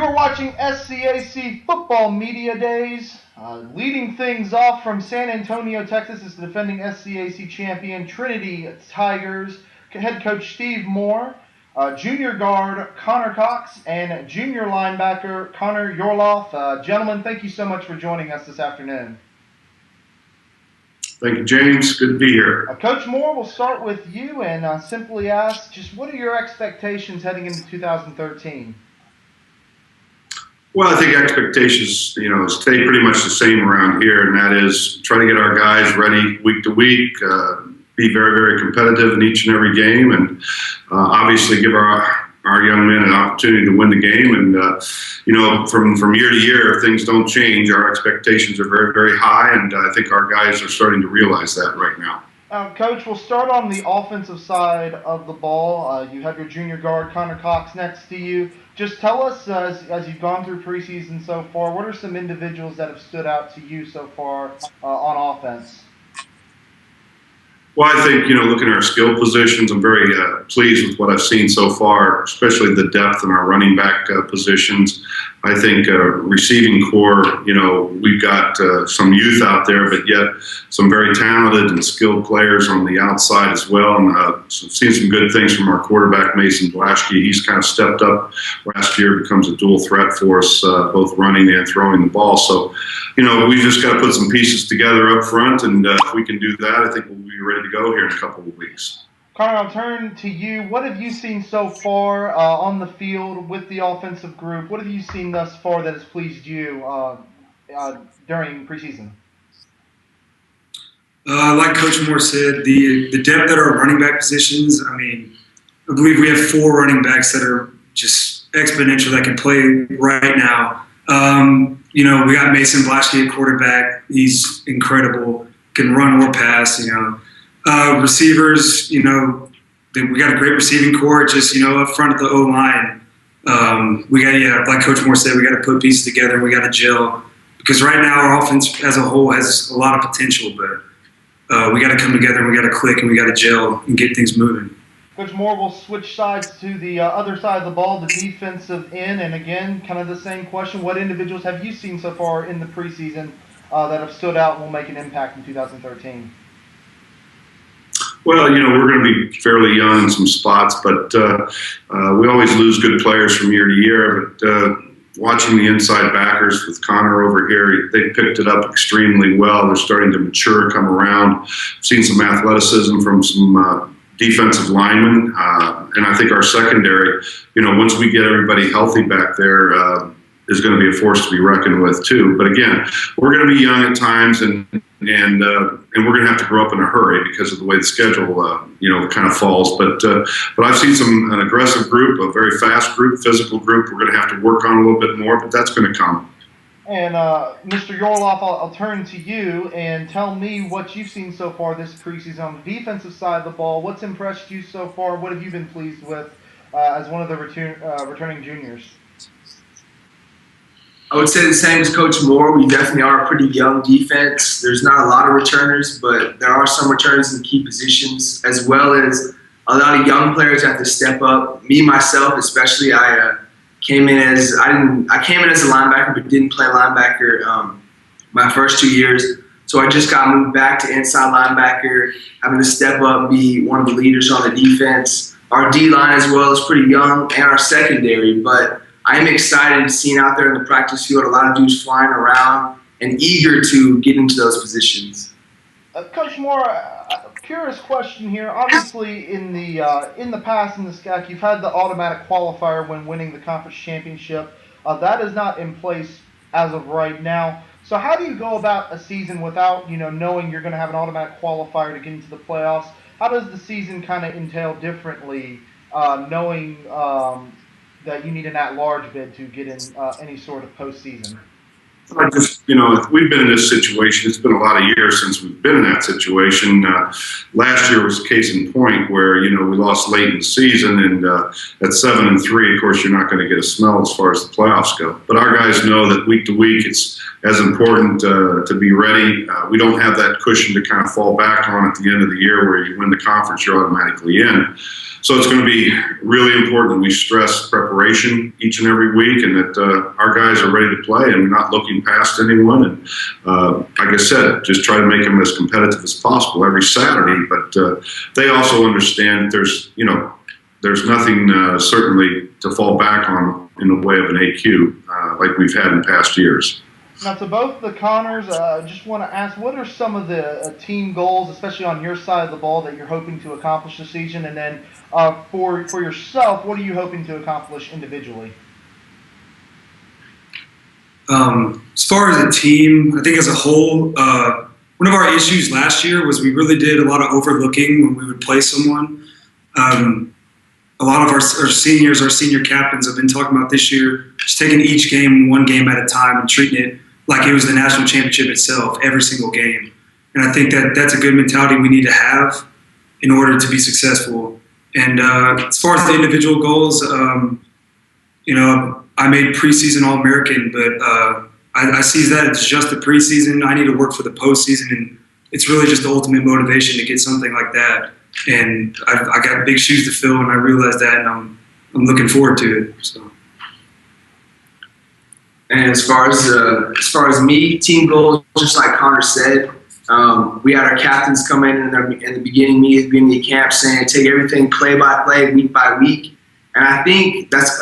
You're watching SCAC Football Media Days. Leading things off from San Antonio, Texas is the defending SCAC champion Trinity Tigers head coach Steve Mohr, junior guard Conner Cox, and junior linebacker Connor Yorloff. Gentlemen, thank you so much for joining us this afternoon. Thank you, James. Good to be here. Coach Mohr, we'll start with you and simply ask, just what are your expectations heading into 2013? Well, I think expectations, stay pretty much the same around here, and that is try to get our guys ready week to week, be very, very competitive in each and every game, and obviously give our young men an opportunity to win the game. And, from year to year, if things don't change, our expectations are very, very high, and I think our guys are starting to realize that right now. Coach, we'll start on the offensive side of the ball. You have your junior guard, Conner Cox, next to you. Just tell us, as you've gone through preseason so far, what are some individuals that have stood out to you so far on offense? Well, I think, looking at our skill positions, I'm very pleased with what I've seen so far, especially the depth in our running back positions. I think receiving core, we've got some youth out there, but yet some very talented and skilled players on the outside as well. And seen some good things from our quarterback, Mason Blaschke. He's kind of stepped up last year, becomes a dual threat for us, both running and throwing the ball. So, we just got to put some pieces together up front, and if we can do that, I think we'll be ready to go here in a couple of weeks. Connor, I'll turn to you. What have you seen so far on the field with the offensive group? What have you seen thus far that has pleased you during preseason? Like Coach Mohr said, the depth at our running back positions, I believe we have 4 running backs that are just exponential that can play right now. We got Mason Blaschke at quarterback. He's incredible, can run or pass, Receivers, we got a great receiving core, just, up front of the O-line. We got, like Coach Mohr said, we got to put pieces together and we got to gel. Because right now our offense as a whole has a lot of potential, but we got to come together and we got to click and we got to gel and get things moving. Coach Mohr, we'll switch sides to the other side of the ball, the defensive end. And again, kind of the same question. What individuals have you seen so far in the preseason that have stood out and will make an impact in 2013? Well, we're going to be fairly young in some spots, but we always lose good players from year to year. But watching the inside backers with Connor over here, they picked it up extremely well. They're starting to mature, come around. Seen some athleticism from some defensive linemen, and I think our secondary, once we get everybody healthy back there, is going to be a force to be reckoned with too. But again, we're going to be young at times, and we're going to have to grow up in a hurry because of the way the schedule, kind of falls. But I've seen an aggressive group, a very fast group, physical group. We're going to have to work on a little bit more, but that's going to come. And Mr. Yorloff, I'll turn to you and tell me what you've seen so far this preseason on the defensive side of the ball. What's impressed you so far? What have you been pleased with as one of the returning juniors? I would say the same as Coach Mohr. We definitely are a pretty young defense. There's not a lot of returners, but there are some returners in key positions, as well as a lot of young players have to step up. Me, myself, especially, I came in as a linebacker, but didn't play linebacker my first 2 years. So I just got moved back to inside linebacker, having to step up, be one of the leaders on the defense. Our D-line as well is pretty young, and our secondary, but I am excited seeing out there in the practice field a lot of dudes flying around and eager to get into those positions. Coach Mohr, curious question here. Obviously, in the past in the SCAC, you've had the automatic qualifier when winning the conference championship. That is not in place as of right now. So how do you go about a season without knowing you're going to have an automatic qualifier to get into the playoffs? How does the season kind of entail differently, knowing that you need an at-large bid to get in any sort of postseason? I just, we've been in this situation. It's been a lot of years since we've been in that situation. Last year was a case in point where, we lost late in the season, and at 7-3, of course, you're not going to get a smell as far as the playoffs go. But our guys know that week to week, it's as important to be ready. We don't have that cushion to kind of fall back on at the end of the year where you win the conference, you're automatically in. So it's going to be really important we stress preparation each and every week, and that our guys are ready to play and we're not looking past anyone. And like I said, just try to make them as competitive as possible every Saturday. But they also understand that there's nothing certainly to fall back on in the way of an AQ like we've had in past years. Now, to both the Connors, just want to ask, what are some of the team goals, especially on your side of the ball, that you're hoping to accomplish this season? And then for yourself, what are you hoping to accomplish individually? As far as a team, I think as a whole, one of our issues last year was we really did a lot of overlooking when we would play someone. A lot of our seniors, our senior captains have been talking about this year, just taking each game one game at a time and treating it like it was the national championship itself, every single game. And I think that's a good mentality we need to have in order to be successful. And as far as the individual goals, I made preseason All-American, but I see that it's just the preseason. I need to work for the postseason, and it's really just the ultimate motivation to get something like that. And I got big shoes to fill, and I realized that, and I'm looking forward to it. So. And as far as me, team goals, just like Connor said, we had our captains come in the beginning of camp saying take everything play by play, week by week. And I think that's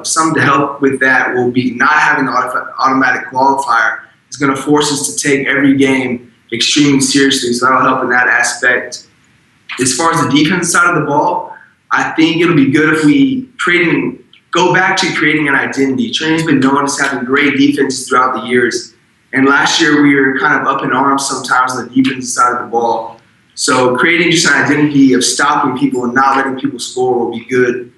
something to help with that will be not having the automatic qualifier is going to force us to take every game extremely seriously. So that'll help in that aspect. As far as the defense side of the ball, I think it'll be good if we go back to creating an identity. Trinity's been known as having great defenses throughout the years. And last year we were kind of up in arms sometimes on the defensive side of the ball. So creating just an identity of stopping people and not letting people score will be good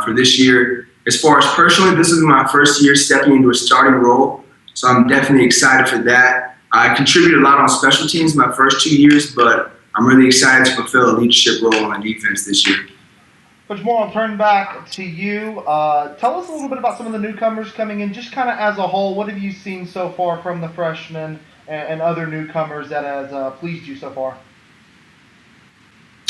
for this year. As far as personally, this is my first year stepping into a starting role. So I'm definitely excited for that. I contributed a lot on special teams my first 2 years, but I'm really excited to fulfill a leadership role on defense this year. Coach Mohr, I'll turn back to you. Tell us a little bit about some of the newcomers coming in, just kind of as a whole. What have you seen so far from the freshmen and other newcomers that has pleased you so far?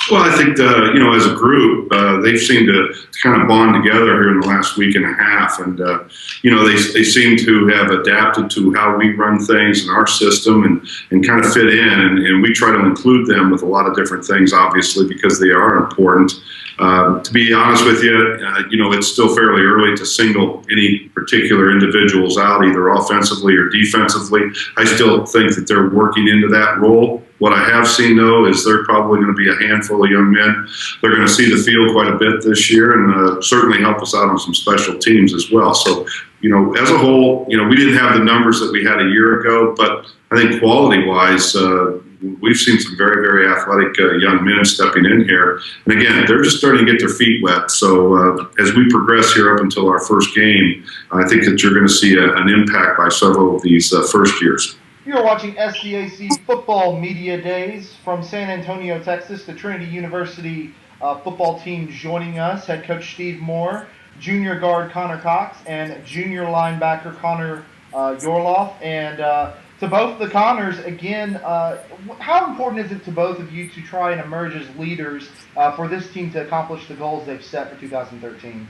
Well, I think, as a group, they've seemed to kind of bond together here in the last week and a half. And, they seem to have adapted to how we run things in our system and kind of fit in. And we try to include them with a lot of different things, obviously, because they are important. To be honest with you, it's still fairly early to single any particular individuals out, either offensively or defensively. I still think that they're working into that role. What I have seen, though, is they're probably going to be a handful of young men. They're going to see the field quite a bit this year and certainly help us out on some special teams as well. So, as a whole, we didn't have the numbers that we had a year ago, but I think quality-wise, we've seen some very, very athletic young men stepping in here. And again, they're just starting to get their feet wet. So as we progress here up until our first game, I think that you're going to see an impact by several of these first years. You're watching SCAC Football Media Days from San Antonio, Texas. The Trinity University football team joining us. Head coach Steve Mohr, junior guard Conner Cox, and junior linebacker Connor Yorloff. And to both the Connors, again, how important is it to both of you to try and emerge as leaders for this team to accomplish the goals they've set for 2013?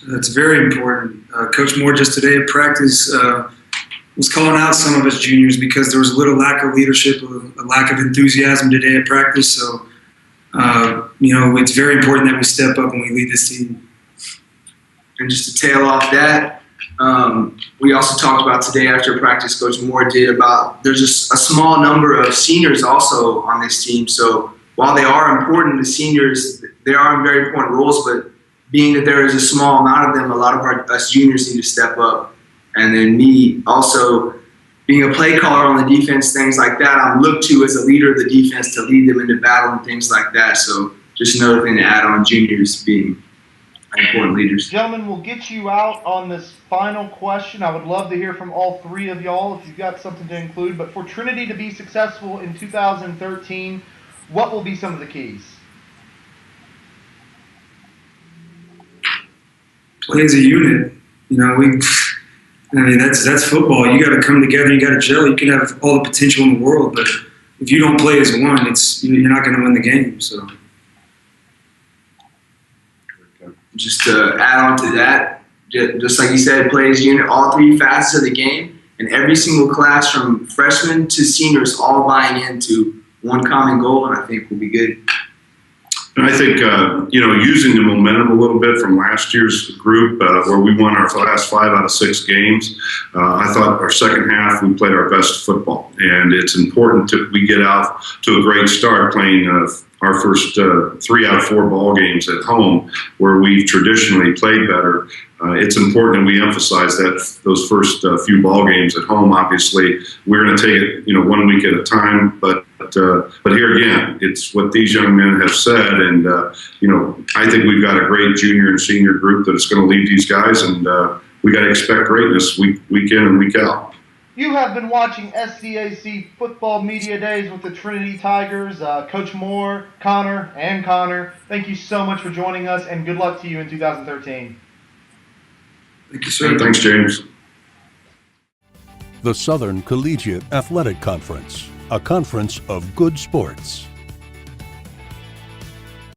That's very important. Coach Mohr just today at practice was calling out some of us juniors because there was a little lack of leadership, a lack of enthusiasm today at practice. So, it's very important that we step up and we lead this team. And just to tail off that, we also talked about today after practice, Coach Mohr did about there's a small number of seniors also on this team. So while they are important, the seniors, they are in very important roles, but being that there is a small amount of them, a lot of us juniors need to step up. And then me also being a play caller on the defense, things like that, I'm looked to as a leader of the defense to lead them into battle and things like that. So just another thing to add on juniors being important leaders. Gentlemen, we'll get you out on this final question. I would love to hear from all three of y'all if you've got something to include. But for Trinity to be successful in 2013, what will be some of the keys? Play as a unit. That's football. You got to come together. You got to gel. You can have all the potential in the world, but if you don't play as one, you're not going to win the game. So. just to add on to that, just like you said, play as a unit, all three facets of the game, and every single class from freshmen to seniors all buying into one common goal, and I think we'll be good. And I think, using the momentum a little bit from last year's group where we won our last 5 out of 6 games, I thought our second half we played our best football. And it's important that we get out to a great start playing our first 3 out of 4 ball games at home where we've traditionally played better. It's important that we emphasize that those first few ball games at home. Obviously, we're going to take it, 1 week at a time. But here again, it's what these young men have said, and I think we've got a great junior and senior group that is going to lead these guys, and we got to expect greatness week in and week out. You have been watching SCAC Football Media Days with the Trinity Tigers. Coach Mohr, Connor, and Connor, thank you so much for joining us, and good luck to you in 2013. Thank you, sir. Thanks, James. The Southern Collegiate Athletic Conference, a conference of good sports.